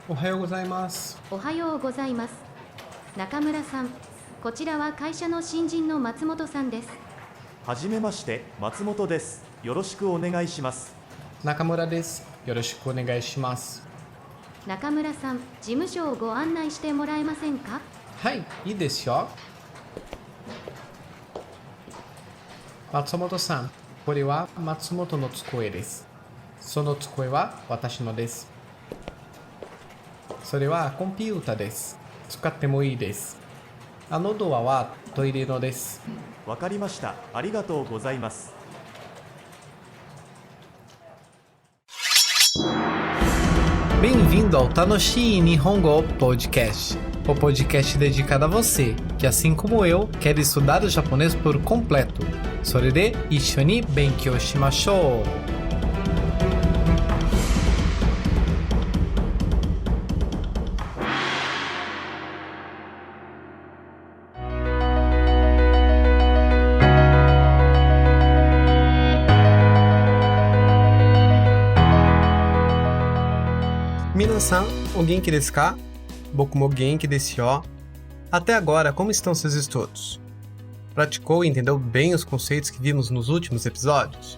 おはようございます。おはようございます。中村さん、こちらは会社の新人の松本さんです。はじめまして、松本です。よろしくお願いします。中村です。よろしくお願いします。中村さん、事務所をご案内してもらえませんか？はい、いいですよ。松本さん、これは松本の机です。その机は私のです。それはコンピュータです。使ってもいいです。あのドアはトイレのです。わかりました。ありがとうございます。Bem-vindo ao Tanoshi Nihongo Podcast, o podcast dedicado a você, que assim como eu, quer estudar o japonês por completo. それで一緒に勉強しましょう。皆さん、お元気ですか? 僕も元気ですよ. Até agora, como estão seus estudos? Praticou e entendeu bem os conceitos que vimos nos últimos episódios?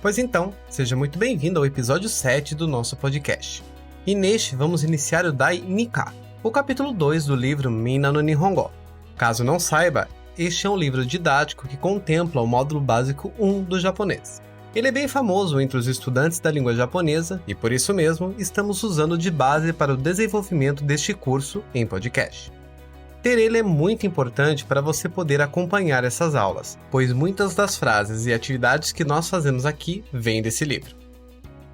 Pois então, seja muito bem-vindo ao episódio 7 do nosso podcast. E neste vamos iniciar o Dai Nika, o capítulo 2 do livro Minna no Nihongo. Caso não saiba, este é um livro didático que contempla o módulo básico 1 do japonês. Ele é bem famoso entre os estudantes da língua japonesa e por isso mesmo estamos usando de base para o desenvolvimento deste curso em podcast. Ter ele é muito importante para você poder acompanhar essas aulas, pois muitas das frases e atividades que nós fazemos aqui vêm desse livro.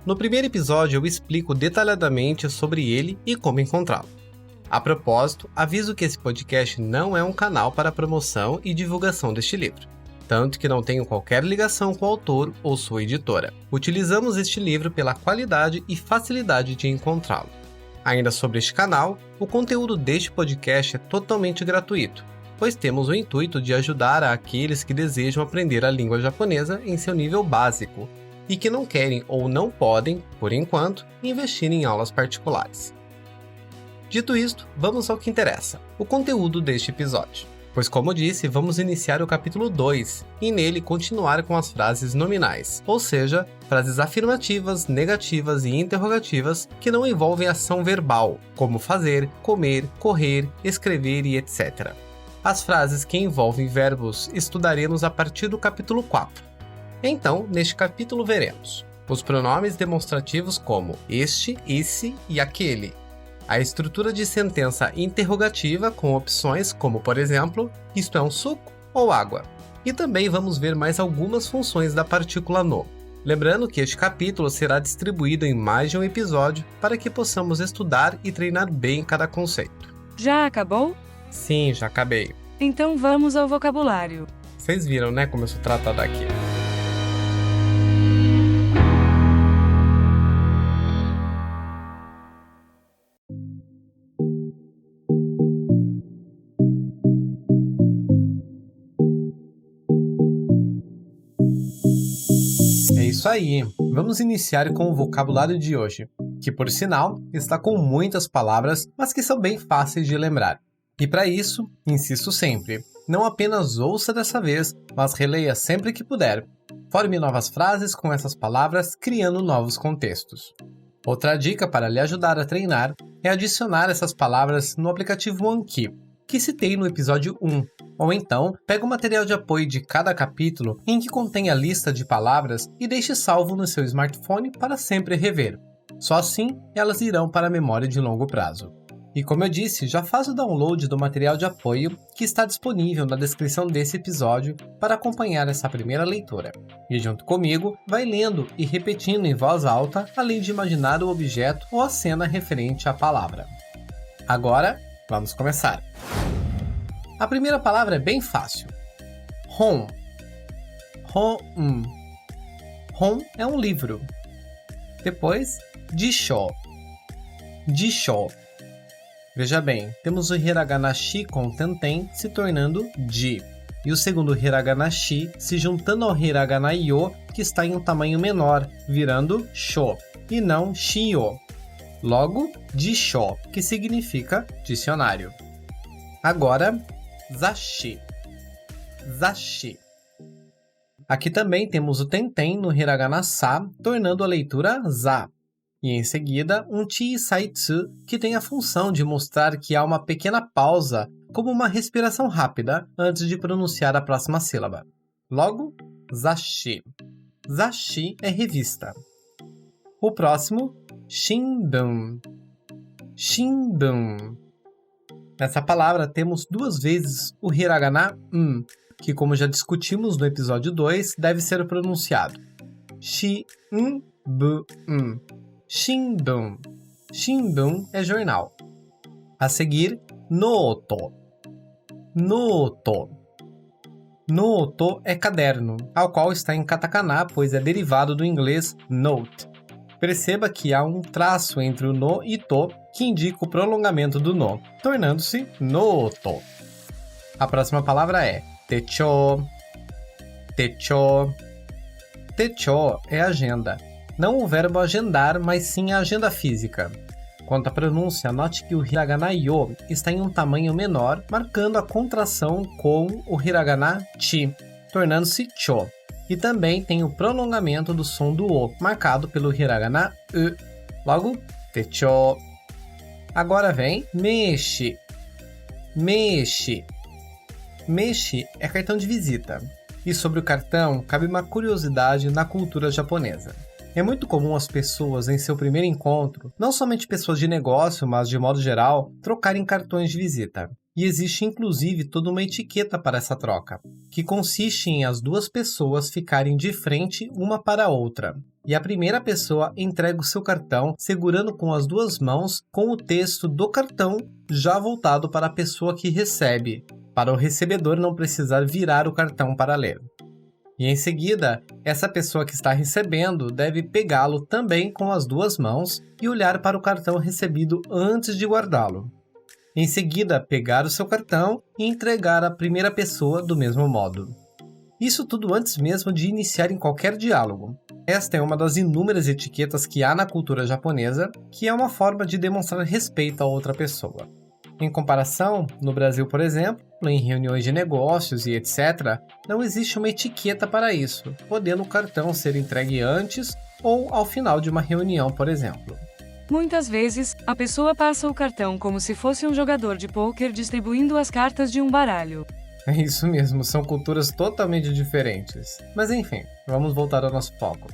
No primeiro episódio eu explico detalhadamente sobre ele e como encontrá-lo. A propósito, aviso que esse podcast não é um canal para promoção e divulgação deste livro, tanto que não tenho qualquer ligação com o autor ou sua editora. Utilizamos este livro pela qualidade e facilidade de encontrá-lo. Ainda sobre este canal, o conteúdo deste podcast é totalmente gratuito, pois temos o intuito de ajudar aqueles que desejam aprender a língua japonesa em seu nível básico e que não querem ou não podem, por enquanto, investir em aulas particulares. Dito isto, vamos ao que interessa, o conteúdo deste episódio. Pois como disse, vamos iniciar o capítulo 2 e nele continuar com as frases nominais, ou seja, frases afirmativas, negativas e interrogativas que não envolvem ação verbal, como fazer, comer, correr, escrever e etc. As frases que envolvem verbos estudaremos a partir do capítulo 4. Então, neste capítulo veremos os pronomes demonstrativos como este, esse e aquele, a estrutura de sentença interrogativa com opções como, por exemplo, isto é um suco ou água. E também vamos ver mais algumas funções da partícula no. Lembrando que este capítulo será distribuído em mais de um episódio para que possamos estudar e treinar bem cada conceito. Já acabou? Sim, já acabei. Então vamos ao vocabulário. Vocês viram, né, como eu sou tratado aqui. Isso aí, vamos iniciar com o vocabulário de hoje, que por sinal está com muitas palavras, mas que são bem fáceis de lembrar. E para isso, insisto sempre, não apenas ouça dessa vez, mas releia sempre que puder. Forme novas frases com essas palavras, criando novos contextos. Outra dica para lhe ajudar a treinar é adicionar essas palavras no aplicativo Anki, que citei no episódio 1. Ou então, pega o material de apoio de cada capítulo em que contém a lista de palavras e deixe salvo no seu smartphone para sempre rever. Só assim, elas irão para a memória de longo prazo. E como eu disse, já faz o download do material de apoio que está disponível na descrição desse episódio para acompanhar essa primeira leitura. E junto comigo, vai lendo e repetindo em voz alta, além de imaginar o objeto ou a cena referente à palavra. Agora, vamos começar. A primeira palavra é bem fácil. Hon. Hon. Hon é um livro. Depois, jisho. Jisho. Veja bem, temos o hiragana shi com tenten se tornando ji. E o segundo hiragana shi se juntando ao hiragana yo, que está em um tamanho menor, virando sho, e não shio. Logo, jisho, que significa dicionário. Agora, zashi. Zashi. Aqui também temos o tenten no hiragana sa, tornando a leitura za. E em seguida, um chisaitsu, que tem a função de mostrar que há uma pequena pausa, como uma respiração rápida, antes de pronunciar a próxima sílaba. Logo, zashi. Zashi é revista. O próximo, shinbun. Shinbun. Nessa palavra temos 2 vezes o hiragana que, como já discutimos no episódio 2, deve ser pronunciado shinbun. Shinbun. Shinbun é jornal. A seguir, noto. Noto. Noto é caderno, ao qual está em katakana, pois é derivado do inglês note. Perceba que há um traço entre o no e to, que indica o prolongamento do no, tornando-se noto. A próxima palavra é techo. Techo. Techo é agenda. Não o verbo agendar, mas sim a agenda física. Quanto à pronúncia, note que o hiragana yo está em um tamanho menor, marcando a contração com o hiragana chi, tornando-se cho. E também tem o prolongamento do som do o, marcado pelo hiragana u. Logo, techo. Agora vem meshi. Meshi. Meshi é cartão de visita. E sobre o cartão, cabe uma curiosidade na cultura japonesa. É muito comum as pessoas, em seu primeiro encontro, não somente pessoas de negócio, mas de modo geral, trocarem cartões de visita. E existe inclusive toda uma etiqueta para essa troca, que consiste em as 2 pessoas ficarem de frente uma para a outra. E a primeira pessoa entrega o seu cartão segurando com as 2 mãos com o texto do cartão já voltado para a pessoa que recebe, para o recebedor não precisar virar o cartão para ler. E em seguida, essa pessoa que está recebendo deve pegá-lo também com as 2 mãos e olhar para o cartão recebido antes de guardá-lo. Em seguida, pegar o seu cartão e entregar à primeira pessoa do mesmo modo. Isso tudo antes mesmo de iniciar em qualquer diálogo. Esta é uma das inúmeras etiquetas que há na cultura japonesa, que é uma forma de demonstrar respeito a outra pessoa. Em comparação, no Brasil, por exemplo, em reuniões de negócios e etc., não existe uma etiqueta para isso, podendo o cartão ser entregue antes ou ao final de uma reunião, por exemplo. Muitas vezes, a pessoa passa o cartão como se fosse um jogador de pôquer distribuindo as cartas de um baralho. É isso mesmo, são culturas totalmente diferentes. Mas enfim, vamos voltar ao nosso foco.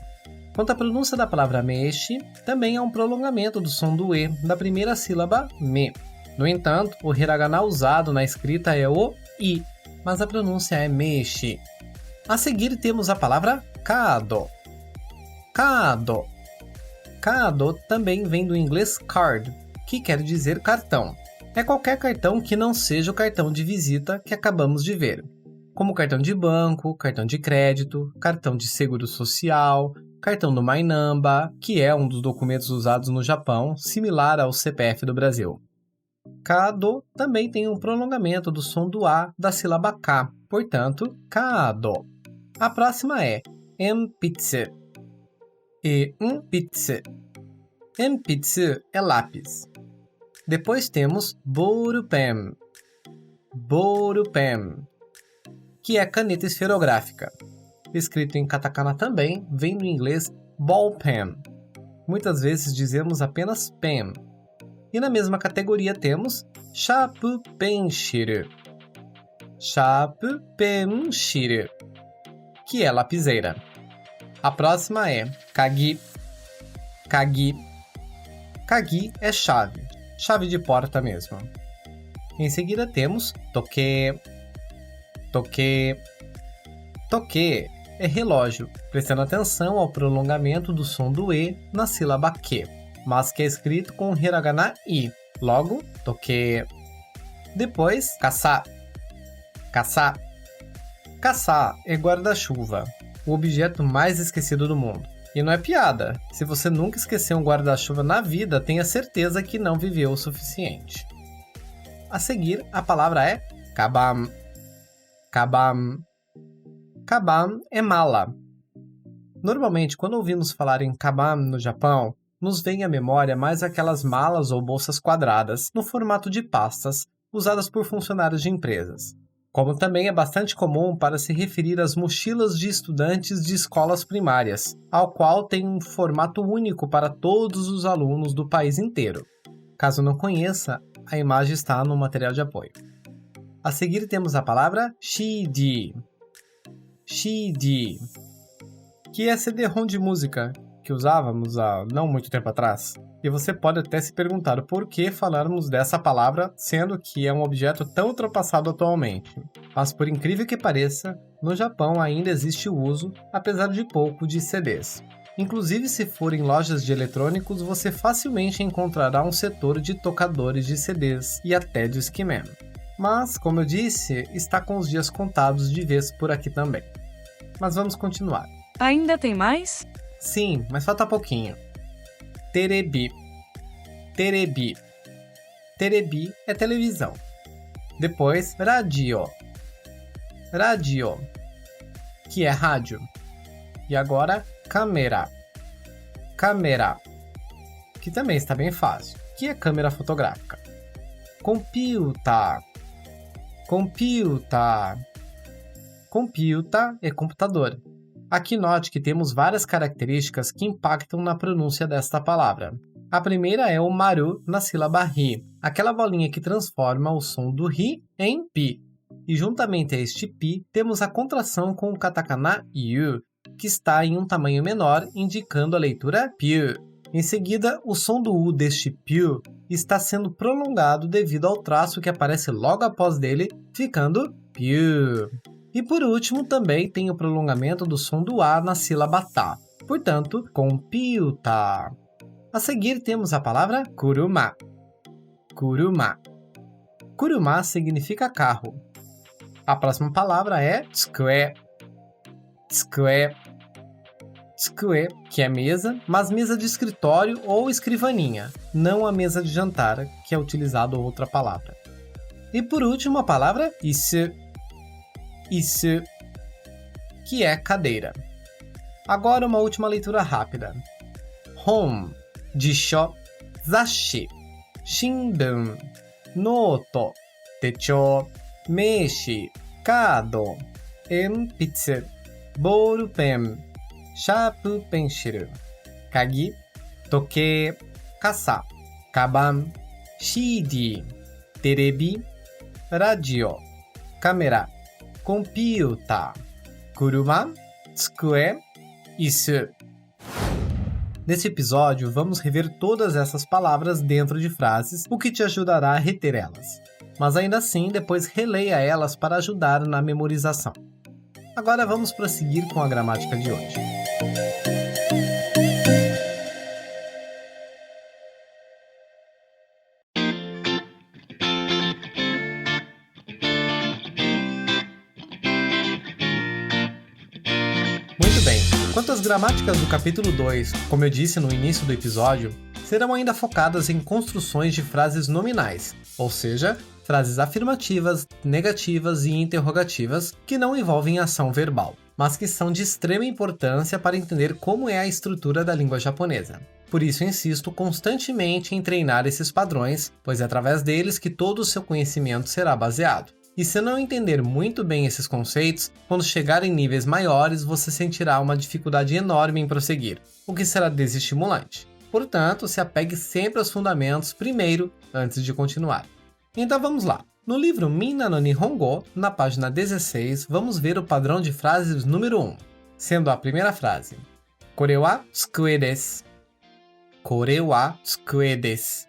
Quanto à pronúncia da palavra meshi, também é um prolongamento do som do e da primeira sílaba me. No entanto, o hiragana usado na escrita é o i, mas a pronúncia é meshi. A seguir temos a palavra kado. Kado. Kado também vem do inglês card, que quer dizer cartão. É qualquer cartão que não seja o cartão de visita que acabamos de ver, como cartão de banco, cartão de crédito, cartão de seguro social, cartão do Mainamba, que é um dos documentos usados no Japão, similar ao CPF do Brasil. Kado também tem um prolongamento do som do A da sílaba K, portanto, kado. A próxima é enpitsu. Enpitsu. Enpitsu é lápis. Depois temos borupen. Borupen, que é caneta esferográfica. Escrito em katakana também, vem do inglês ballpen. Muitas vezes dizemos apenas pen. E na mesma categoria temos shapupenshiro. Shapupenshiro, que é lapiseira. A próxima é kagi. Kagi. Kagi é chave. Chave de porta mesmo. Em seguida temos toke. Toke. Toke é relógio, prestando atenção ao prolongamento do som do e na sílaba ke, mas que é escrito com hiragana i. Logo, toke. Depois, kasa. Kasa. Kasa é guarda-chuva, o objeto mais esquecido do mundo. E não é piada. Se você nunca esqueceu um guarda-chuva na vida, tenha certeza que não viveu o suficiente. A seguir, a palavra é kaban. Kaban. Kaban é mala. Normalmente, quando ouvimos falar em kaban no Japão, nos vem à memória mais aquelas malas ou bolsas quadradas, no formato de pastas, usadas por funcionários de empresas. Como também é bastante comum para se referir às mochilas de estudantes de escolas primárias, ao qual tem um formato único para todos os alunos do país inteiro. Caso não conheça, a imagem está no material de apoio. A seguir temos a palavra CD. CD, que é CD-ROM de música, que usávamos há não muito tempo atrás. E você pode até se perguntar o porquê falarmos dessa palavra, sendo que é um objeto tão ultrapassado atualmente. Mas por incrível que pareça, no Japão ainda existe o uso, apesar de pouco, de CDs. Inclusive, se for em lojas de eletrônicos, você facilmente encontrará um setor de tocadores de CDs e até Discman. Mas, como eu disse, está com os dias contados de vez por aqui também. Mas vamos continuar. Ainda tem mais? Sim, mas falta pouquinho. Terebi. Terebi. Terebi é televisão. Depois, radio. Radio, que é rádio. E agora, câmera. Câmera, que também está bem fácil, que é câmera fotográfica. Computer. Computer. Computer é computador. Aqui note que temos várias características que impactam na pronúncia desta palavra. A primeira é o maru na sílaba ri, aquela bolinha que transforma o som do ri em pi. E juntamente a este pi, temos a contração com o katakana yu, que está em um tamanho menor, indicando a leitura piu. Em seguida, o som do u deste piu está sendo prolongado devido ao traço que aparece logo após dele, ficando piu. E por último, também tem o prolongamento do som do A na sílaba tá, portanto, computa. A seguir temos a palavra kuruma. Kuruma. Kuruma significa carro. A próxima palavra é tsukue. Tsukue. Tsukue, que é mesa, mas mesa de escritório ou escrivaninha, não a mesa de jantar, que é utilizado outra palavra. E por último, a palavra isu. Isu, que é cadeira. Agora uma última leitura rápida. Hon, jisho, zashi, shinbun, noto, techou, meishi, kado, enpitsu, ballpen, sharp pencil, kagi, toke, kasa, kaban, CD, terebi, radio, câmera, computer, kuruma, tsukue, isu. Neste episódio, vamos rever todas essas palavras dentro de frases, o que te ajudará a reter elas. Mas ainda assim, depois releia elas para ajudar na memorização. Agora vamos prosseguir com a gramática de hoje. Muito bem, quanto às gramáticas do capítulo 2, como eu disse no início do episódio, serão ainda focadas em construções de frases nominais, ou seja, frases afirmativas, negativas e interrogativas que não envolvem ação verbal, mas que são de extrema importância para entender como é a estrutura da língua japonesa. Por isso insisto constantemente em treinar esses padrões, pois é através deles que todo o seu conhecimento será baseado. E se não entender muito bem esses conceitos, quando chegar em níveis maiores você sentirá uma dificuldade enorme em prosseguir, o que será desestimulante. Portanto, se apegue sempre aos fundamentos primeiro, antes de continuar. Então vamos lá. No livro Minna no Nihongo, na página 16, vamos ver o padrão de frases número 1, sendo a primeira frase Kore wa tsukue desu. Kore wa tsukue desu.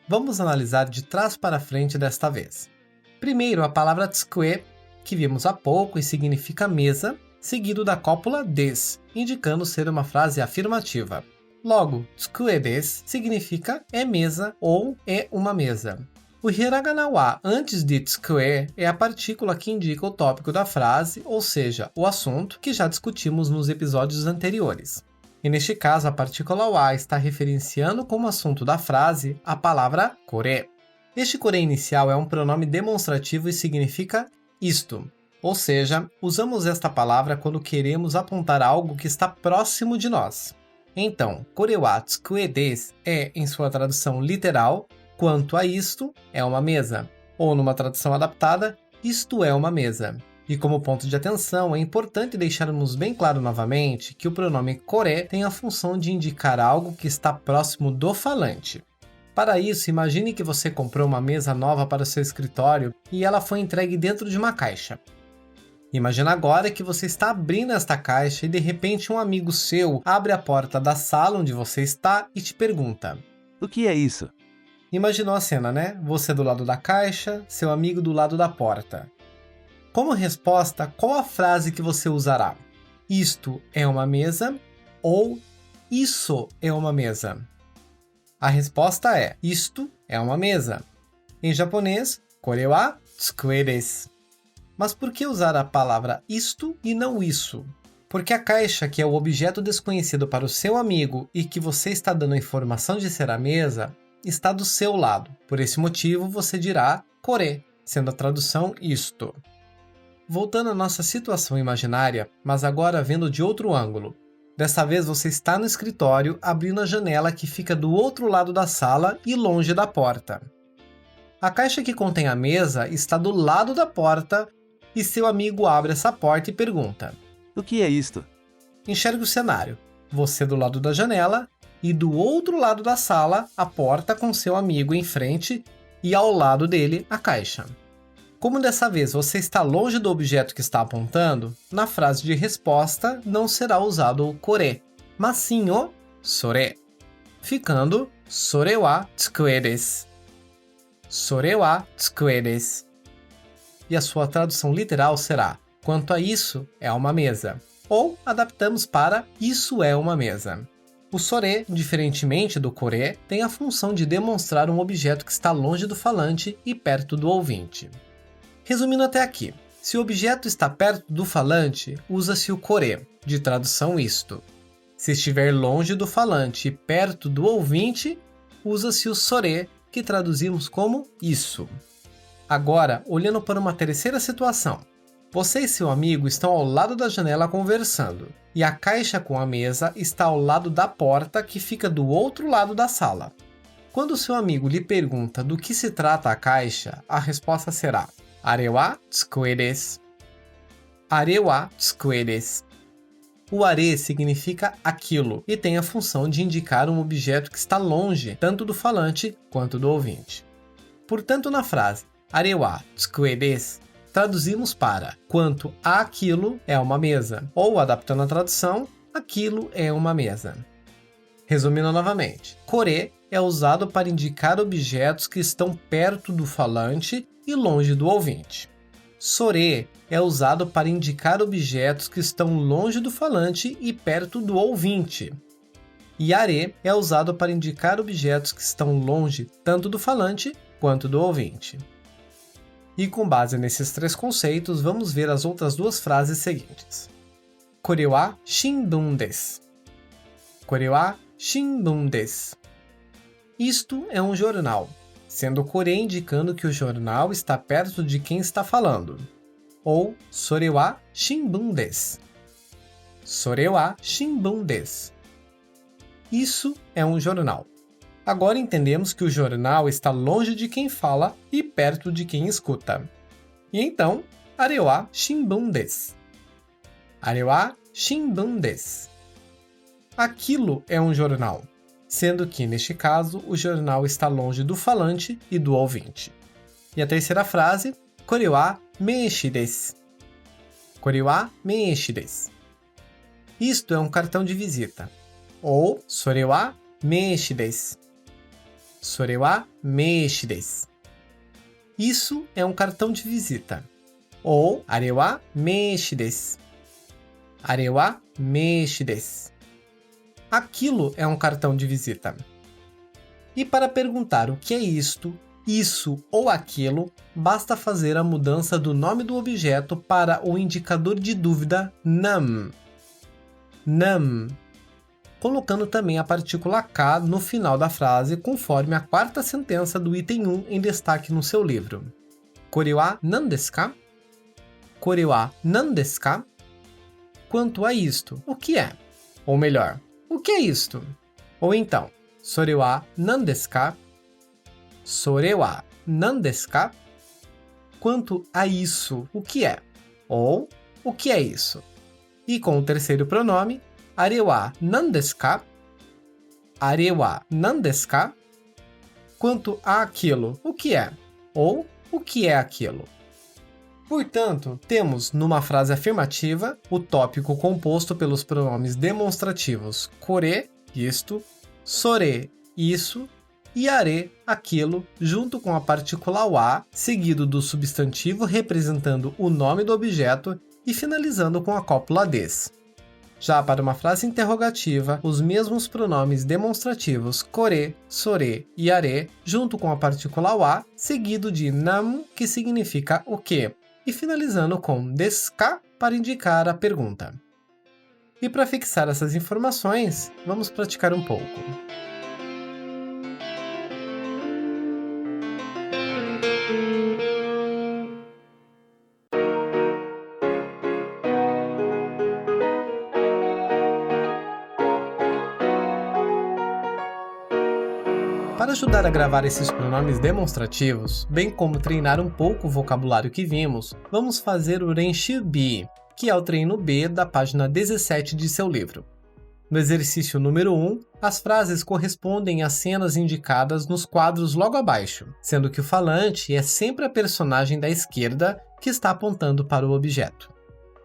Vamos analisar de trás para frente desta vez. Primeiro, a palavra tsukue, que vimos há pouco e significa mesa, seguido da cópula des, indicando ser uma frase afirmativa. Logo, tsukue desu significa é mesa ou é uma mesa. O hiragana wa antes de tsukue é a partícula que indica o tópico da frase, ou seja, o assunto que já discutimos nos episódios anteriores. E neste caso, a partícula wa está referenciando como assunto da frase a palavra kore. Este kore inicial é um pronome demonstrativo e significa isto, ou seja, usamos esta palavra quando queremos apontar algo que está próximo de nós. Então, kore wa tsukue desu é, em sua tradução literal, quanto a isto é uma mesa. Ou numa tradução adaptada, isto é uma mesa. E como ponto de atenção, é importante deixarmos bem claro novamente que o pronome kore tem a função de indicar algo que está próximo do falante. Para isso, imagine que você comprou uma mesa nova para o seu escritório e ela foi entregue dentro de uma caixa. Imagina agora que você está abrindo esta caixa e de repente um amigo seu abre a porta da sala onde você está e te pergunta: O que é isso? Imaginou a cena, né? Você do lado da caixa, seu amigo do lado da porta. Como resposta, qual a frase que você usará? Isto é uma mesa ou isso é uma mesa? A resposta é: isto é uma mesa. Em japonês, kore wa tsukue desu. Mas por que usar a palavra isto e não isso? Porque a caixa, que é o objeto desconhecido para o seu amigo e que você está dando a informação de ser a mesa, está do seu lado. Por esse motivo, você dirá kore, sendo a tradução isto. Voltando à nossa situação imaginária, mas agora vendo de outro ângulo. Dessa vez você está no escritório abrindo a janela que fica do outro lado da sala e longe da porta. A caixa que contém a mesa está do lado da porta e seu amigo abre essa porta e pergunta: O que é isto? Enxergue o cenário. Você do lado da janela e do outro lado da sala a porta com seu amigo em frente e ao lado dele a caixa. Como dessa vez você está longe do objeto que está apontando, na frase de resposta não será usado o kore, mas sim o sore, ficando sore wa tsukue desu. Sore wa tsukue desu. E a sua tradução literal será: quanto a isso, é uma mesa. Ou adaptamos para isso é uma mesa. O sore, diferentemente do kore, tem a função de demonstrar um objeto que está longe do falante e perto do ouvinte. Resumindo até aqui, se o objeto está perto do falante, usa-se o kore, de tradução isto. Se estiver longe do falante e perto do ouvinte, usa-se o sore, que traduzimos como isso. Agora, olhando para uma terceira situação. Você e seu amigo estão ao lado da janela conversando, e a caixa com a mesa está ao lado da porta que fica do outro lado da sala. Quando seu amigo lhe pergunta do que se trata a caixa, a resposta será: Are wa tsukue desu. Are wa tsukue desu. O are significa aquilo e tem a função de indicar um objeto que está longe tanto do falante quanto do ouvinte. Portanto, na frase Are wa tsukue desu, traduzimos para quanto a aquilo é uma mesa, ou adaptando a tradução, aquilo é uma mesa. Resumindo novamente, kore é usado para indicar objetos que estão perto do falante e longe do ouvinte. Sore é usado para indicar objetos que estão longe do falante e perto do ouvinte. E are é usado para indicar objetos que estão longe tanto do falante quanto do ouvinte. E com base nesses três conceitos, vamos ver as outras duas frases seguintes. Kore wa shinbun desu. Kore wa shinbun desu. Isto é um jornal, sendo kore indicando que o jornal está perto de quem está falando. Ou sore wa shinbun desu. Sore wa shinbun desu. Isso é um jornal. Agora entendemos que o jornal está longe de quem fala e perto de quem escuta. E então, are wa shinbun desu. Are wa shinbun desu. Aquilo é um jornal, sendo que, neste caso, o jornal está longe do falante e do ouvinte. E a terceira frase, kore wa meishi desu. Kore wa meishi desu. Isto é um cartão de visita. Ou sore wa meishi desu. Sore wa meishi desu. Isso é um cartão de visita. Ou are wa meishi desu. Are wa meishi desu. Aquilo é um cartão de visita. E para perguntar o que é isto, isso ou aquilo, basta fazer a mudança do nome do objeto para o indicador de dúvida nam. Nam. Colocando também a partícula K no final da frase, conforme a quarta sentença do item 1 em destaque no seu livro. Kore wa nan desu ka? Kore wa nan desu ka? Quanto a isto, o que é? Ou melhor, o o que é isto? Ou então, それは何ですか? それは何ですか? Quanto a isso, o que é? Ou, o que é isso? E com o terceiro pronome, あれは何ですか? あれは何ですか? Quanto a aquilo, o que é? Ou, o que é aquilo? Portanto, temos numa frase afirmativa o tópico composto pelos pronomes demonstrativos kore, isto, sore, isso, e are, aquilo, junto com a partícula wa, seguido do substantivo representando o nome do objeto e finalizando com a cópula des. Já para uma frase interrogativa, os mesmos pronomes demonstrativos kore, sore e are, junto com a partícula wa, seguido de nam, que significa o que, e finalizando com desu ka para indicar a pergunta. E para fixar essas informações, vamos praticar um pouco. Para ajudar a gravar esses pronomes demonstrativos, bem como treinar um pouco o vocabulário que vimos, vamos fazer o Renshu B, que é o treino B da página 17 de seu livro. No exercício número 1, as frases correspondem às cenas indicadas nos quadros logo abaixo, sendo que o falante é sempre a personagem da esquerda que está apontando para o objeto.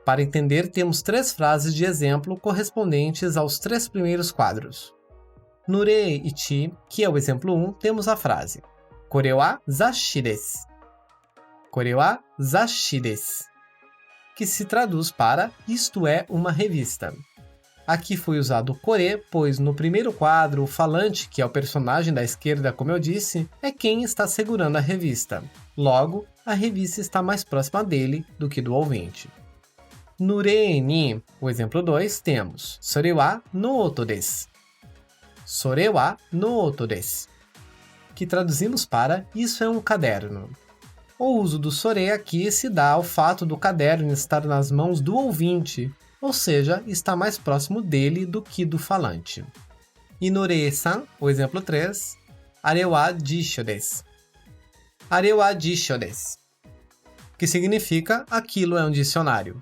Para entender, temos 3 frases de exemplo correspondentes aos 3 primeiros quadros. No Re Ichi, que é o exemplo 1, temos a frase Kore wa zashi desu. Kore wa zashi desu, que se traduz para isto é uma revista. Aqui foi usado o kore, pois no primeiro quadro o falante, que é o personagem da esquerda, como eu disse, é quem está segurando a revista. Logo, a revista está mais próxima dele do que do ouvinte. No Re ni, o exemplo 2, temos Sore wa noto desu. Sore wa noto desu, que traduzimos para isso é um caderno. O uso do sore aqui se dá ao fato do caderno estar nas mãos do ouvinte, ou seja, está mais próximo dele do que do falante. E no re-san, o exemplo 3, are wa jisho desu. Are wa jisho desu, que significa aquilo é um dicionário.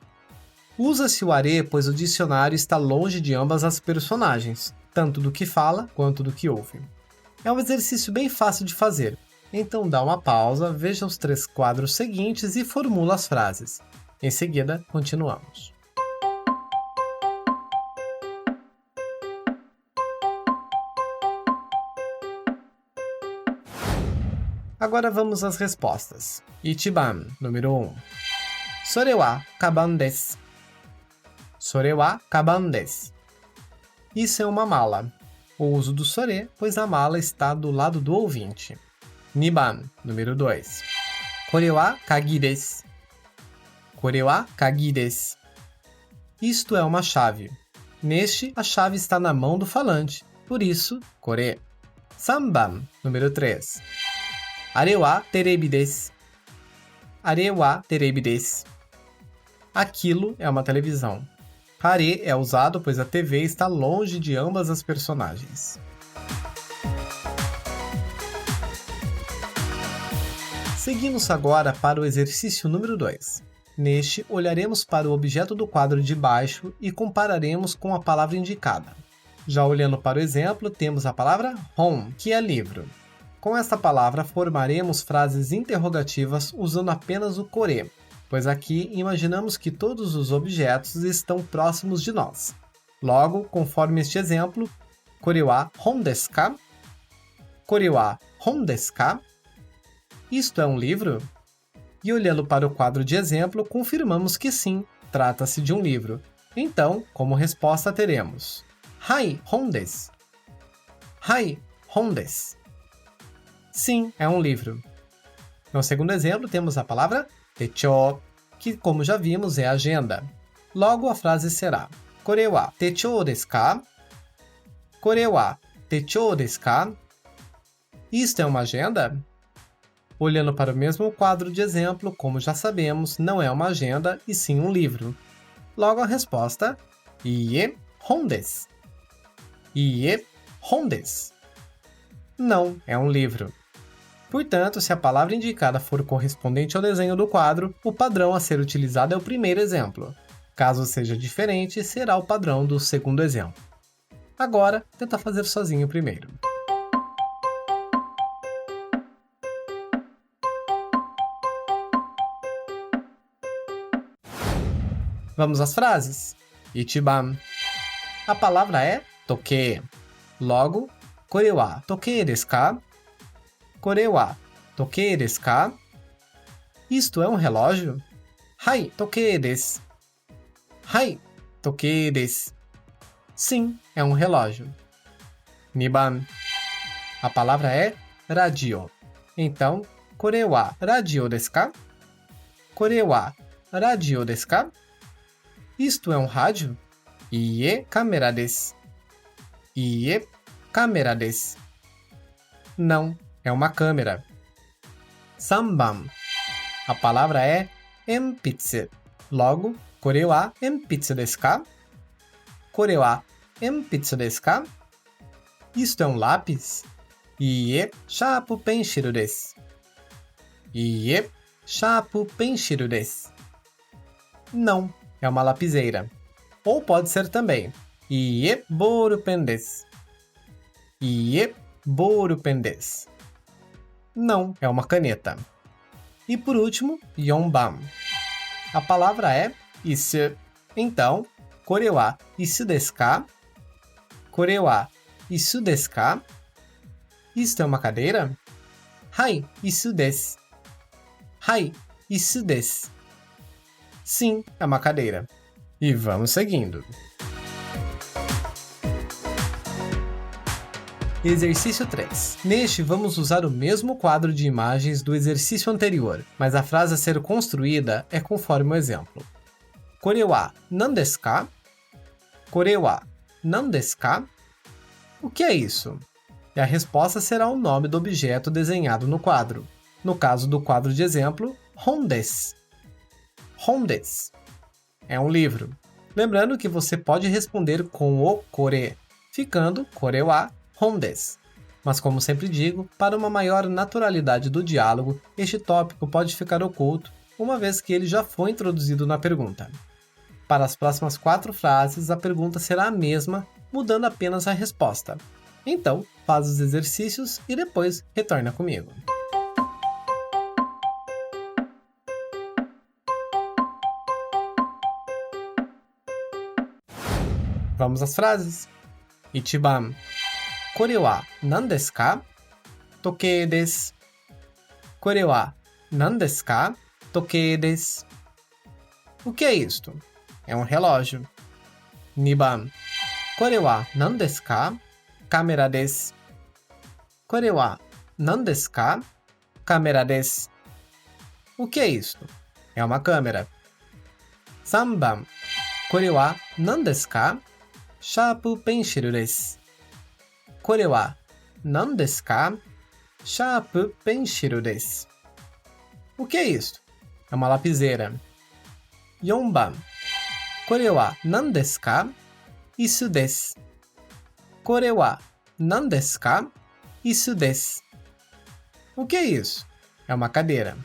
Usa-se o are pois o dicionário está longe de ambas as personagens, tanto do que fala quanto do que ouve. É um exercício bem fácil de fazer, então dá uma pausa, veja os 3 quadros seguintes e formula as frases. Em seguida, continuamos. Agora vamos às respostas. Ichiban, número 1. Sore wa kaban desu. Sore wa kaban desu. Isso é uma mala. O uso do sore, pois a mala está do lado do ouvinte. Niban, número 2. Kore wa kagi desu. Kore wa kagi desu. Isto é uma chave. Neste, a chave está na mão do falante, por isso, kore. Sanban, número 3. Are wa terebi desu. Are wa terebi desu. Aquilo é uma televisão. Are é usado pois a TV está longe de ambas as personagens. Seguimos agora para o exercício número 2. Neste, olharemos para o objeto do quadro de baixo e compararemos com a palavra indicada. Já olhando para o exemplo, temos a palavra hon, que é livro. Com esta palavra, formaremos frases interrogativas usando apenas o kore, pois aqui imaginamos que todos os objetos estão próximos de nós. Logo, conforme este exemplo, Kore wa hon desu ka? Kore wa hon desu ka? Isto é um livro? E olhando para o quadro de exemplo, confirmamos que sim, trata-se de um livro. Então, como resposta teremos Hai, hon desu. Hai, hon desu. Sim, é um livro. No segundo exemplo, temos a palavra Techou, que, como já vimos, é agenda. Logo, a frase será Kore wa techou desu ka? Kore wa techou desu ka? Isto é uma agenda? Olhando para o mesmo quadro de exemplo, como já sabemos, não é uma agenda, e sim um livro. Logo, a resposta Ie hon desu. Iie, hon desu. Não, é um livro. Portanto, se a palavra indicada for correspondente ao desenho do quadro, o padrão a ser utilizado é o primeiro exemplo. Caso seja diferente, será o padrão do segundo exemplo. Agora, tenta fazer sozinho primeiro. Vamos às frases? Ichiban. A palavra é toke. Logo, kore wa toke desu ka? Kore wa toke desu ka? Isto é um relógio? Hai, toke desu. Hai, toke desu. Sim, é um relógio. Niban. A palavra é radio. Então, kore wa radio desu ka? Kore wa radio desu ka? Isto é um rádio? Iie, kamera desu. Iie, kamera desu. Não, é uma câmera. Sanban. A palavra é enpitsu. Logo, kore wa enpitsu desu ka? Kore wa enpitsu desu ka? Isto é um lápis? Iie, sharp penshiru desu. Iie, sharp penshiru desu. Não, é uma lapiseira. Ou pode ser também Iie, borupen desu. Iie, borupen desu. Não, é uma caneta. E por último, yonban. A palavra é isu. Então, kore wa isu desu ka? Kore wa isu desu ka? Isto é uma cadeira? Hai, isu desu. Hai, isu desu. Sim, é uma cadeira. E vamos seguindo. Exercício 3. Neste, vamos usar o mesmo quadro de imagens do exercício anterior, mas a frase a ser construída é conforme o exemplo. Kore wa nan desu ka? Kore wa nan desu ka? O que é isso? E a resposta será o nome do objeto desenhado no quadro. No caso do quadro de exemplo, hon desu. Hon desu. É um livro. Lembrando que você pode responder com o kore, ficando kore wa hon desu. Mas como sempre digo, para uma maior naturalidade do diálogo, este tópico pode ficar oculto, uma vez que ele já foi introduzido na pergunta. Para as próximas 4 frases, a pergunta será a mesma, mudando apenas a resposta. Então, faz os exercícios e depois retorna comigo. Vamos às frases. Ichiban. Kore wa nan desu ka? Toke desu. Kore wa nan desu ka? Toke desu. O que é isto? É um relógio. Niban. Kore wa nan desu ka? Kamera desu. Kore wa nan desu ka? Kamera desu. O que é isto? É uma câmera. Sanban. Kore wa nan desu ka? Sharp penshiru desu. Kore wa nan desu ka? Sharp penshiru desu. O que é isto? É uma lapiseira. Yonban. Kore wa nan desu ka? Isu desu. Kore wa nan desu ka? Isu desu. O que é isso? É uma cadeira.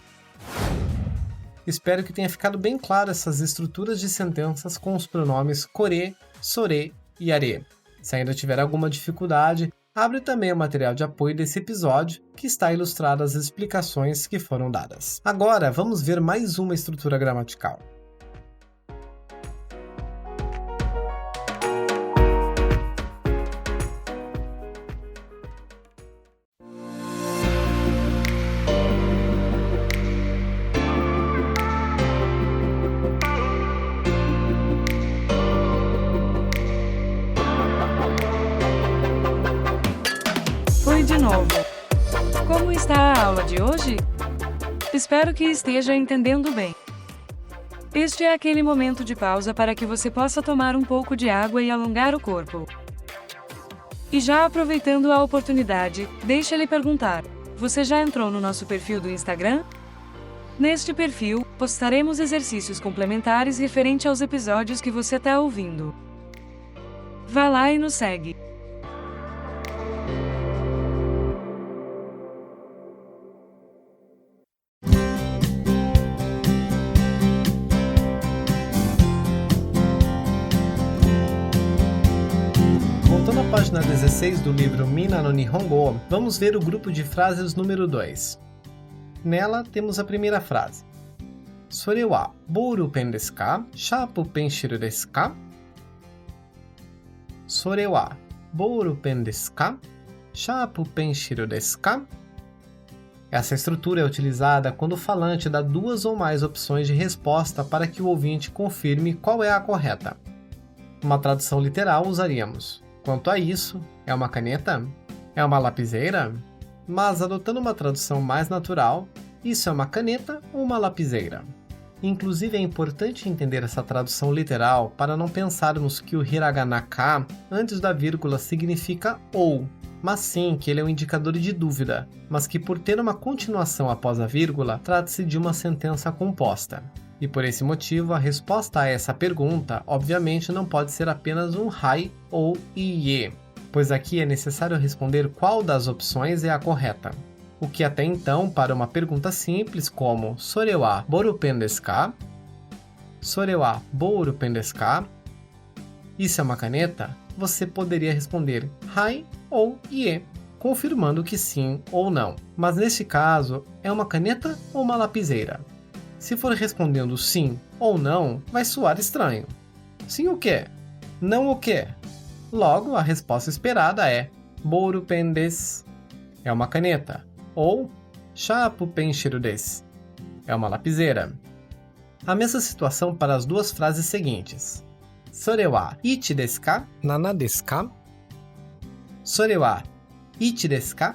Espero que tenha ficado bem claro essas estruturas de sentenças com os pronomes kore, sore e are. Se ainda tiver alguma dificuldade, abre também o material de apoio desse episódio, que está ilustrado as explicações que foram dadas. Agora, vamos ver mais uma estrutura gramatical. De novo. Como está a aula de hoje? Espero que esteja entendendo bem. Este é aquele momento de pausa para que você possa tomar um pouco de água e alongar o corpo. E já aproveitando a oportunidade, deixa-lhe perguntar: você já entrou no nosso perfil do Instagram? Neste perfil, postaremos exercícios complementares referente aos episódios que você está ouvindo. Vá lá e nos segue. página 16 do livro Mina no Nihongo, vamos ver o grupo de frases número 2. Nela temos a primeira frase. Sore wa bouru pen desu ka? Sharp penshiru desu ka? Sore wa bouru pen desu ka? Sharp penshiru desu ka? Essa estrutura é utilizada quando o falante dá duas ou mais opções de resposta para que o ouvinte confirme qual é a correta. Uma tradução literal usaríamos: quanto a isso, é uma caneta? É uma lapiseira? Mas adotando uma tradução mais natural, isso é uma caneta ou uma lapiseira? Inclusive é importante entender essa tradução literal para não pensarmos que o hiragana ka antes da vírgula significa ou, mas sim que ele é um indicador de dúvida, mas que por ter uma continuação após a vírgula, trata-se de uma sentença composta. E por esse motivo, a resposta a essa pergunta, obviamente, não pode ser apenas um hai ou iie, pois aqui é necessário responder qual das opções é a correta. O que até então, para uma pergunta simples como Sore wa bouru pen desu ka? Sore wa bouru pen desu ka? Isso é uma caneta? Você poderia responder hai ou ie, confirmando que sim ou não. Mas neste caso, é uma caneta ou uma lapiseira? Se for respondendo sim ou não, vai soar estranho. Sim o quê? Não o quê? Logo, a resposta esperada é bouru pen desu, é uma caneta, ou sharp penshiru desu, é uma lapiseira. A mesma situação para as duas frases seguintes. Sore wa ichi desu ka? Nana desu ka? Sore wa ichi desu ka?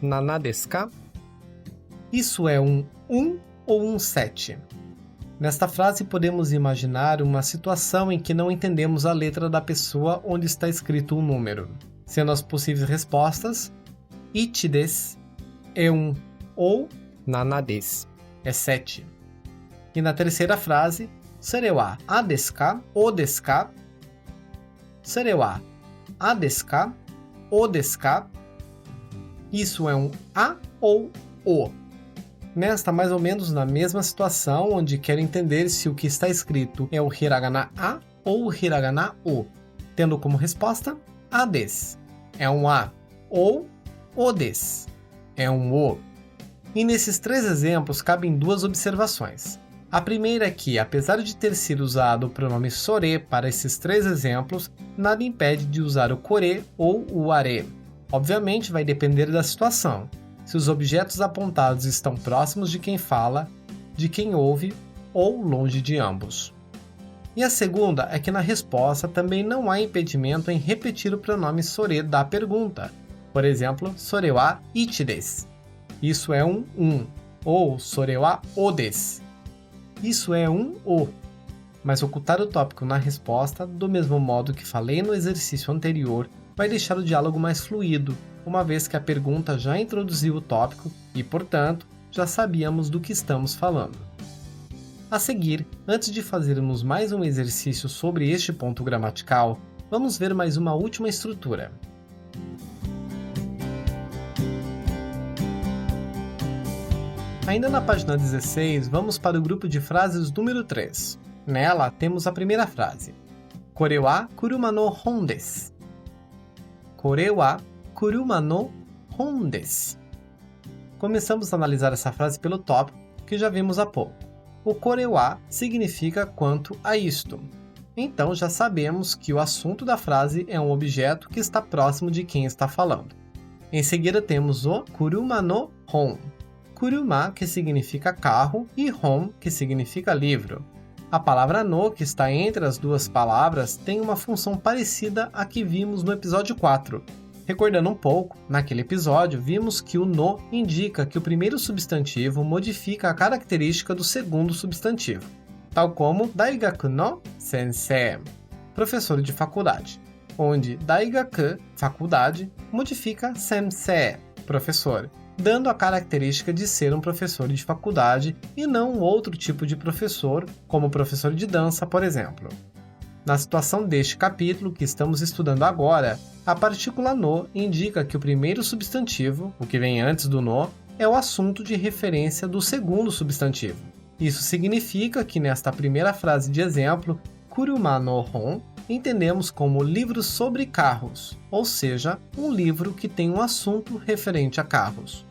Nana desu ka? Isso é um 1 ou um 7. Nesta frase podemos imaginar uma situação em que não entendemos a letra da pessoa onde está escrito o número. Sendo as possíveis respostas, ichi desu é um ou nana desu é 7. E na terceira frase, sore wa a desu ka? O desu ka? Sore wa a desu ka? O desu ka? Isso é um a ou o. Nesta, mais ou menos na mesma situação, onde quero entender se o que está escrito é o hiragana a ou o hiragana o, tendo como resposta a desu, é um a, ou o desu, é um o. E nesses três exemplos cabem duas observações. A primeira é que, apesar de ter sido usado o pronome sore para esses três exemplos, nada impede de usar o kore ou o are. Obviamente vai depender da situação, se os objetos apontados estão próximos de quem fala, de quem ouve ou longe de ambos. E a segunda é que na resposta também não há impedimento em repetir o pronome sore da pergunta. Por exemplo, sore wa ichi desu. Isso é um ou sore wa o desu. Isso é um o. Mas ocultar o tópico na resposta, do mesmo modo que falei no exercício anterior, vai deixar o diálogo mais fluido, uma vez que a pergunta já introduziu o tópico e, portanto, já sabíamos do que estamos falando. A seguir, antes de fazermos mais um exercício sobre este ponto gramatical, vamos ver mais uma última estrutura. Ainda na página 16, vamos para o grupo de frases número 3. Nela, temos a primeira frase. Kore wa kuruma no hon desu. Kore wa kuruma no hon desu. Começamos a analisar essa frase pelo tópico que já vimos há pouco. O kore wa significa quanto a isto. Então já sabemos que o assunto da frase é um objeto que está próximo de quem está falando. Em seguida temos o kuruma no hon. Kuruma, que significa carro, e hon, que significa livro. A palavra no, que está entre as duas palavras, tem uma função parecida à que vimos no episódio 4. Recordando um pouco, naquele episódio vimos que o no indica que o primeiro substantivo modifica a característica do segundo substantivo, tal como daigaku no sensei, professor de faculdade, onde daigaku, faculdade, modifica sensei, professor, dando a característica de ser um professor de faculdade e não outro tipo de professor, como professor de dança, por exemplo. Na situação deste capítulo que estamos estudando agora, a partícula no indica que o primeiro substantivo, o que vem antes do no, é o assunto de referência do segundo substantivo. Isso significa que nesta primeira frase de exemplo, kuruma no hon entendemos como livros sobre carros, ou seja, um livro que tem um assunto referente a carros.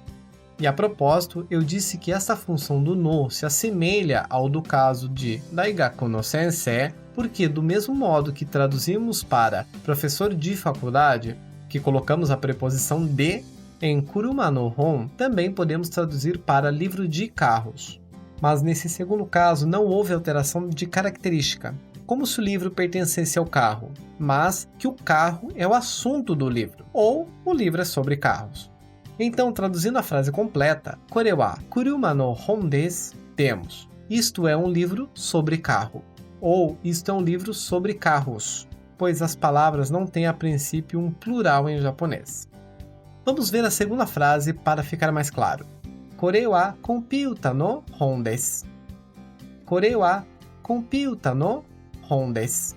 E a propósito, eu disse que essa função do no se assemelha ao do caso de Daigaku no Sensei, porque do mesmo modo que traduzimos para professor de faculdade, que colocamos a preposição de em Kuruma no Hon, também podemos traduzir para livro de carros. Mas nesse segundo caso não houve alteração de característica, como se o livro pertencesse ao carro, mas que o carro é o assunto do livro, ou o livro é sobre carros. Então, traduzindo a frase completa, Kore wa kuruma no hon desu, temos: isto é um livro sobre carro, ou isto é um livro sobre carros, pois as palavras não têm a princípio um plural em japonês. Vamos ver a segunda frase para ficar mais claro. Kore wa computa no hon desu. Kore wa computa no hon desu.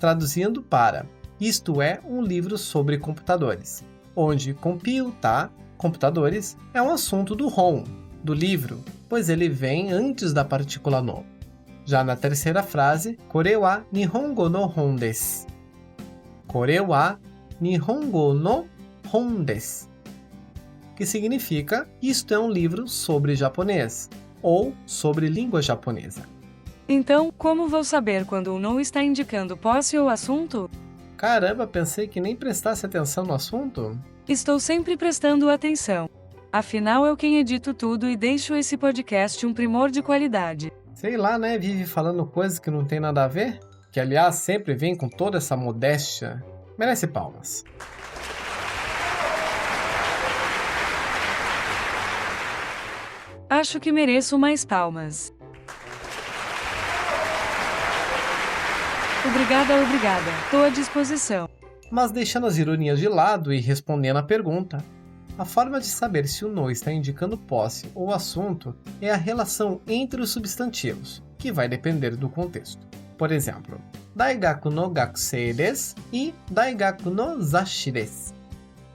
Traduzindo para: isto é um livro sobre computadores, onde computa, computadores, é um assunto do hon, do livro, pois ele vem antes da partícula no. Já na terceira frase, Kore wa nihongo no hon desu. Kore wa nihongo no hon desu, que significa: isto é um livro sobre japonês, ou sobre língua japonesa. Então, como vou saber quando o no está indicando posse ou assunto? Caramba, pensei que nem prestasse atenção no assunto. Estou sempre prestando atenção. Afinal, eu quem edito tudo e deixo esse podcast um primor de qualidade. Sei lá, né? Vive falando coisas que não tem nada a ver. Que, aliás, sempre vem com toda essa modéstia. Merece palmas. Acho que mereço mais palmas. Obrigada. Tô à disposição. Mas deixando as ironias de lado e respondendo à pergunta, a forma de saber se o no está indicando posse ou assunto é a relação entre os substantivos, que vai depender do contexto. Por exemplo, Daigaku no gakusei desu e Daigaku no zashi desu.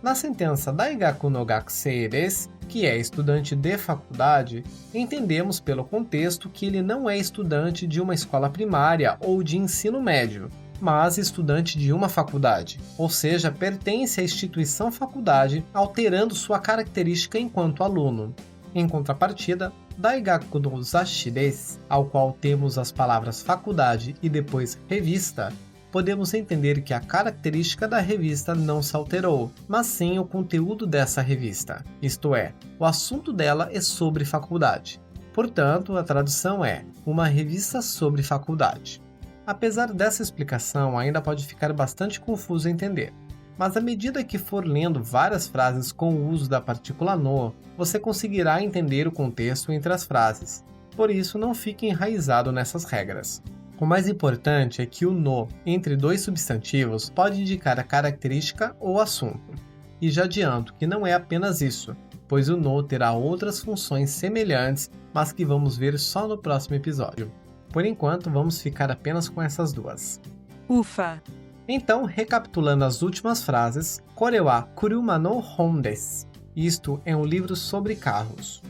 Na sentença Daigaku no gakusei desu, que é estudante de faculdade, entendemos pelo contexto que ele não é estudante de uma escola primária ou de ensino médio, mas estudante de uma faculdade, ou seja, pertence à instituição faculdade, alterando sua característica enquanto aluno. Em contrapartida, Daigaku no zashi desu, ao qual temos as palavras faculdade e depois revista, podemos entender que a característica da revista não se alterou, mas sim o conteúdo dessa revista, isto é, o assunto dela é sobre faculdade. Portanto, a tradução é uma revista sobre faculdade. Apesar dessa explicação, ainda pode ficar bastante confuso entender, mas à medida que for lendo várias frases com o uso da partícula no, você conseguirá entender o contexto entre as frases. Por isso, não fique enraizado nessas regras. O mais importante é que o no entre dois substantivos pode indicar a característica ou assunto. E já adianto que não é apenas isso, pois o no terá outras funções semelhantes, mas que vamos ver só no próximo episódio. Por enquanto, vamos ficar apenas com essas duas. Ufa! Então, recapitulando as últimas frases, Kore wa kuruma no hon desu. Isto é um livro sobre carros.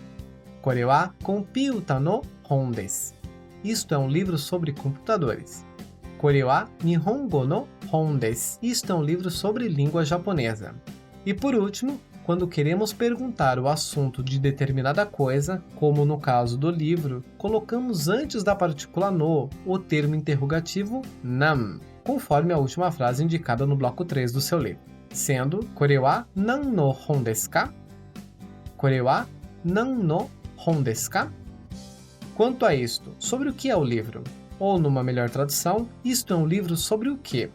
Kore wa computa no hon desu. Isto é um livro sobre computadores. Kore wa nihongo no hon desu. Isto é um livro sobre língua japonesa. E por último, quando queremos perguntar o assunto de determinada coisa, como no caso do livro, colocamos antes da partícula no o termo interrogativo nan, conforme a última frase indicada no bloco 3 do seu livro, sendo Kore wa nan no hon desu ka? Kore wa nan no hon desu ka? Quanto a isto, sobre o que é o livro? Ou, numa melhor tradução, isto é um livro sobre o quê?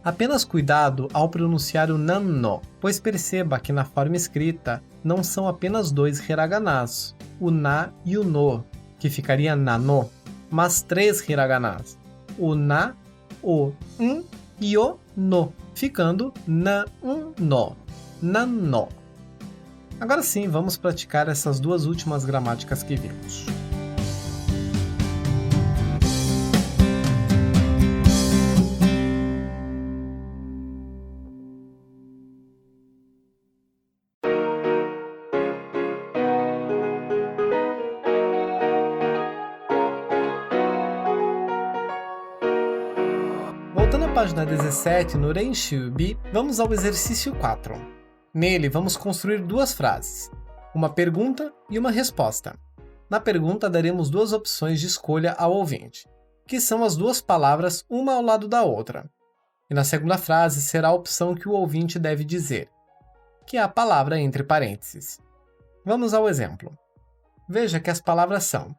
Apenas cuidado ao pronunciar o nan no, pois perceba que na forma escrita não são apenas dois hiraganas, o na e o no, que ficaria nano, mas três hiraganas, o na, o e o no, ficando no, nanno. Agora sim, vamos praticar essas duas últimas gramáticas que vimos. página 17, no Renshubi, vamos ao exercício 4. Nele, vamos construir duas frases, uma pergunta e uma resposta. Na pergunta, daremos duas opções de escolha ao ouvinte, que são as duas palavras uma ao lado da outra. E na segunda frase será a opção que o ouvinte deve dizer, que é a palavra entre parênteses. Vamos ao exemplo. Veja que as palavras são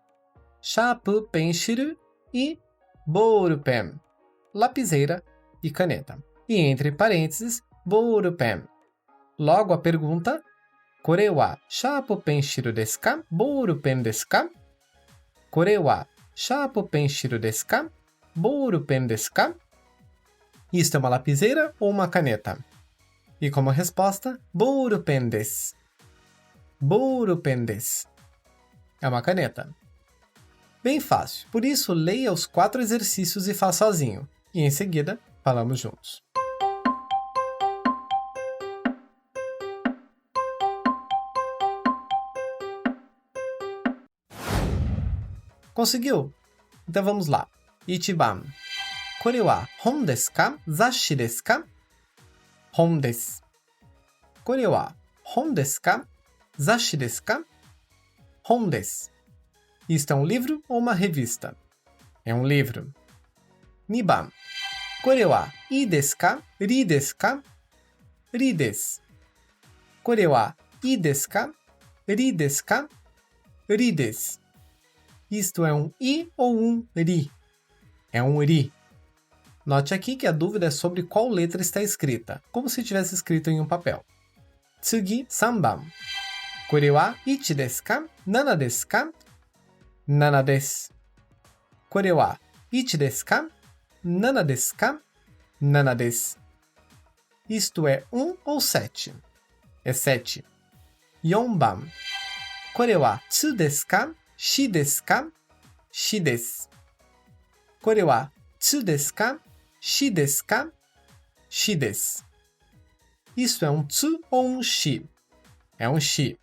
shapu penshiru e borupen, lapiseira e caneta. E entre parênteses, borupen. Logo a pergunta, kore wa shapu penshiru desu ka? Borupen desu ka? Kore wa shapu penshiru desu ka? Borupen desu ka? Isto é uma lapiseira ou uma caneta? E como resposta, borupen desu. Borupen desu. É uma caneta. Bem fácil, por isso leia os 4 exercícios e faça sozinho. E em seguida, falamos juntos. Conseguiu? Então vamos lá. Ichiban. Kore wa hon desu ka? Zashi desu ka? Hon desu. Kore wa hon desu ka? Zashi desu ka? Hon desu. Isto é um livro ou uma revista? É um livro. 2番 Kore wa ii desu ka? Ri desu ka? Ri desu. Kore wa ii desu ka? Ri desu ka? Ri desu. Isto é um i ou um ri? É um ri. Note aqui que a dúvida é sobre qual letra está escrita, como se tivesse escrito em um papel. Tsugi, 3番 Kore wa ichi desu ka? Nana desu ka? Nana desu. Kore wa ichi desu ka? Nana desu ka? Nana desu. Isto é 1 ou 7? É 7. 4番 Kore wa tsu desu ka? Shi desu ka? Shi desu. Kore wa tsu desu ka? Shi desu ka? Shi desu. Isto é um tsu ou um shi? É um shi.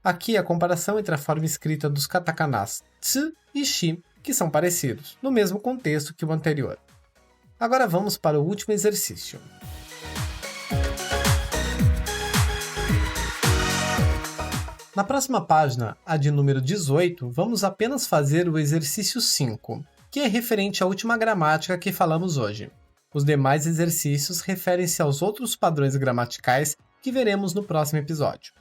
Aqui a comparação entre a forma escrita dos katakanas tsu e shi, que são parecidos, no mesmo contexto que o anterior. Agora vamos para o último exercício. Na próxima página, a de número 18, vamos apenas fazer o exercício 5, que é referente à última gramática que falamos hoje. Os demais exercícios referem-se aos outros padrões gramaticais que veremos no próximo episódio.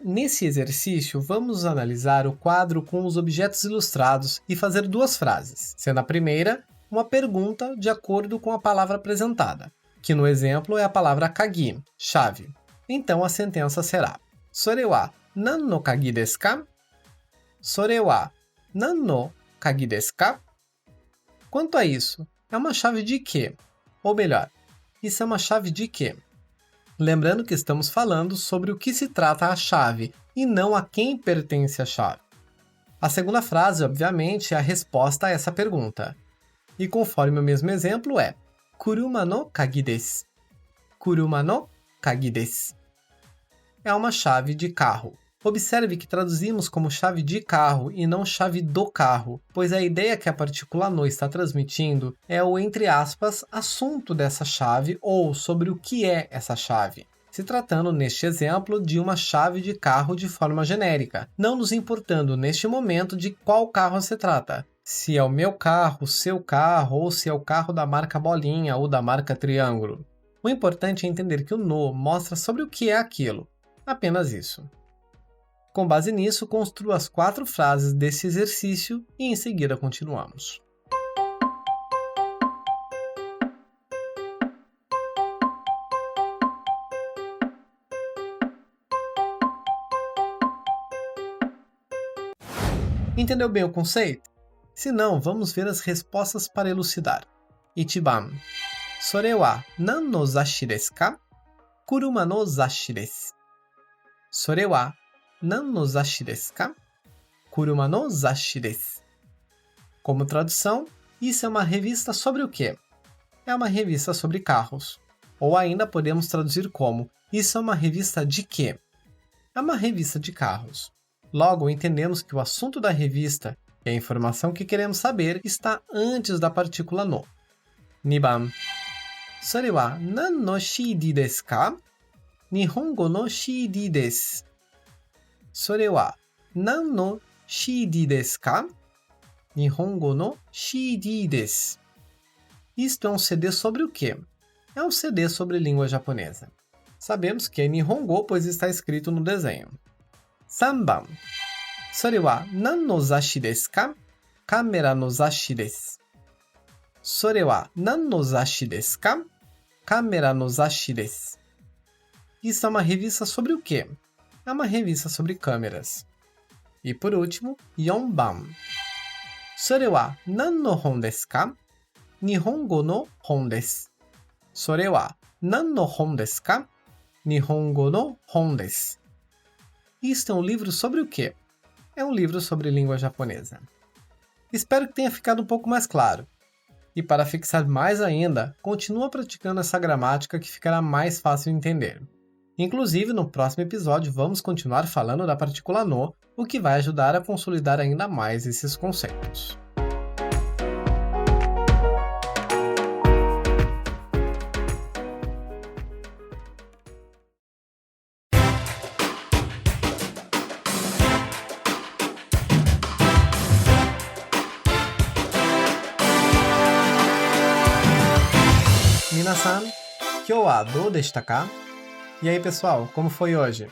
Nesse exercício, vamos analisar o quadro com os objetos ilustrados e fazer duas frases, sendo a primeira uma pergunta de acordo com a palavra apresentada, que no exemplo é a palavra kagi, chave. Então a sentença será: Sore wa nan no kagi desu ka? Sore wa nan no kagi desu ka? Quanto a isso, é uma chave de quê? Ou melhor, isso é uma chave de quê? Lembrando que estamos falando sobre o que se trata a chave e não a quem pertence a chave. A segunda frase, obviamente, é a resposta a essa pergunta. E conforme o mesmo exemplo é Kuruma no kagi desu. Kuruma no kagi desu. É uma chave de carro. Observe que traduzimos como chave de carro e não chave do carro, pois a ideia que a partícula no está transmitindo é o, entre aspas, assunto dessa chave ou sobre o que é essa chave, se tratando, neste exemplo, de uma chave de carro de forma genérica, não nos importando, neste momento, de qual carro se trata, se é o meu carro, seu carro ou se é o carro da marca bolinha ou da marca triângulo. O importante é entender que o no mostra sobre o que é aquilo, apenas isso. Com base nisso, construa as 4 frases desse exercício e em seguida continuamos. Entendeu bem o conceito? Se não, vamos ver as respostas para elucidar. Ichiban. Sore wa nan no zashi desu ka? Kuruma no zashi desu. Sore wa nan no zashi desu ka? Kuruma no zashi desu. Como tradução, isso é uma revista sobre o quê? É uma revista sobre carros. Ou ainda podemos traduzir como: isso é uma revista de quê? É uma revista de carros. Logo, entendemos que o assunto da revista e a informação que queremos saber está antes da partícula no. 2番それは何の CD ですか？日本語の CD です。それは何の CD ですか? 日本語の CD です。Isto é um CD sobre o quê? É um CD sobre língua japonesa. Sabemos que é Nihongo, pois está escrito no desenho. 3番。それは何の雑誌ですか? カメラの雑誌です。それは何の雑誌ですか? カメラの雑誌です。Isso é uma revista sobre o quê? É uma revista sobre câmeras. E por último, 4番。それは何の本ですか? 日本語の本です。それは何の本ですか? 日本語の本です。Isto é um livro sobre o quê? É um livro sobre língua japonesa. Espero que tenha ficado um pouco mais claro. E para fixar mais ainda, continua praticando essa gramática que ficará mais fácil de entender. Inclusive, no próximo episódio, vamos continuar falando da partícula no, o que vai ajudar a consolidar ainda mais esses conceitos. Minasan, kyou wa dou deshita ka? E aí, pessoal, como foi hoje?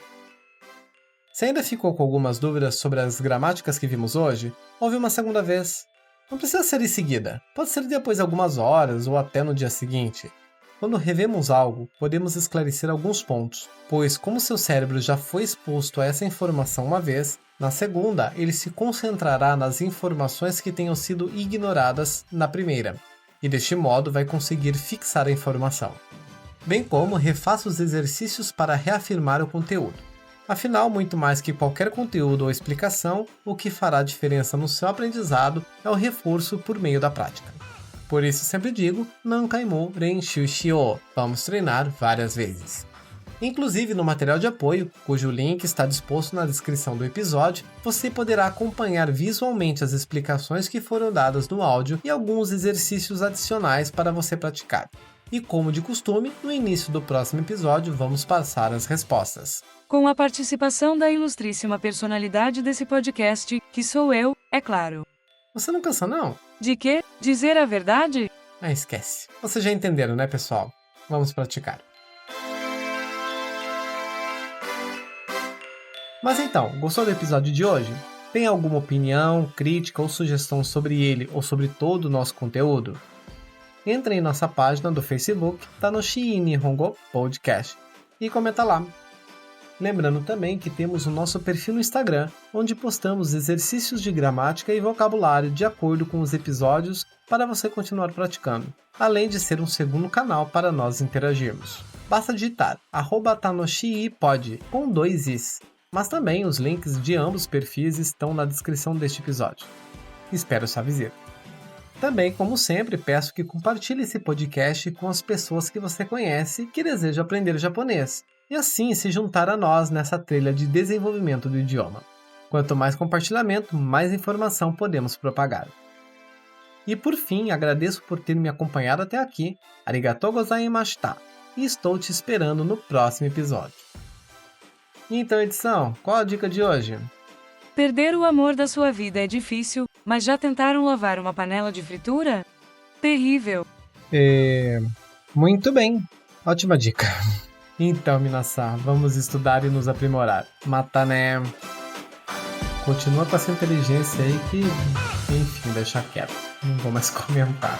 Se ainda ficou com algumas dúvidas sobre as gramáticas que vimos hoje, ouve uma segunda vez. Não precisa ser em seguida, pode ser depois de algumas horas ou até no dia seguinte. Quando revemos algo, podemos esclarecer alguns pontos, pois como seu cérebro já foi exposto a essa informação uma vez, na segunda ele se concentrará nas informações que tenham sido ignoradas na primeira, e deste modo vai conseguir fixar a informação. Bem como refaça os exercícios para reafirmar o conteúdo. Afinal, muito mais que qualquer conteúdo ou explicação, o que fará diferença no seu aprendizado é o reforço por meio da prática. Por isso sempre digo, Nankaimu Renshu Shio, vamos treinar várias vezes. Inclusive no material de apoio, cujo link está disposto na descrição do episódio, você poderá acompanhar visualmente as explicações que foram dadas no áudio e alguns exercícios adicionais para você praticar. E como de costume, no início do próximo episódio vamos passar as respostas. Com a participação da ilustríssima personalidade desse podcast, que sou eu, é claro. Você não cansa não? De quê? Dizer a verdade? Ah, esquece. Vocês já entenderam, né, pessoal? Vamos praticar. Mas então, gostou do episódio de hoje? Tem alguma opinião, crítica ou sugestão sobre ele ou sobre todo o nosso conteúdo? Entre em nossa página do Facebook, Tanoshii Nihongo Podcast, e comenta lá. Lembrando também que temos o nosso perfil no Instagram, onde postamos exercícios de gramática e vocabulário de acordo com os episódios para você continuar praticando, além de ser um segundo canal para nós interagirmos. Basta digitar @tanoshiipod com 2 i's, mas também os links de ambos os perfis estão na descrição deste episódio. Espero sua visita. Também, como sempre, peço que compartilhe esse podcast com as pessoas que você conhece que desejam aprender japonês, e assim se juntar a nós nessa trilha de desenvolvimento do idioma. Quanto mais compartilhamento, mais informação podemos propagar. E por fim, agradeço por ter me acompanhado até aqui. Arigatou gozaimashita! E estou te esperando no próximo episódio. E então, edição, qual a dica de hoje? Perder o amor da sua vida é difícil, mas já tentaram lavar uma panela de fritura? Terrível! Muito bem, ótima dica. Então, minasan, vamos estudar e nos aprimorar. Mata, né? Continua com essa inteligência aí que, enfim, deixa quieto. Não vou mais comentar.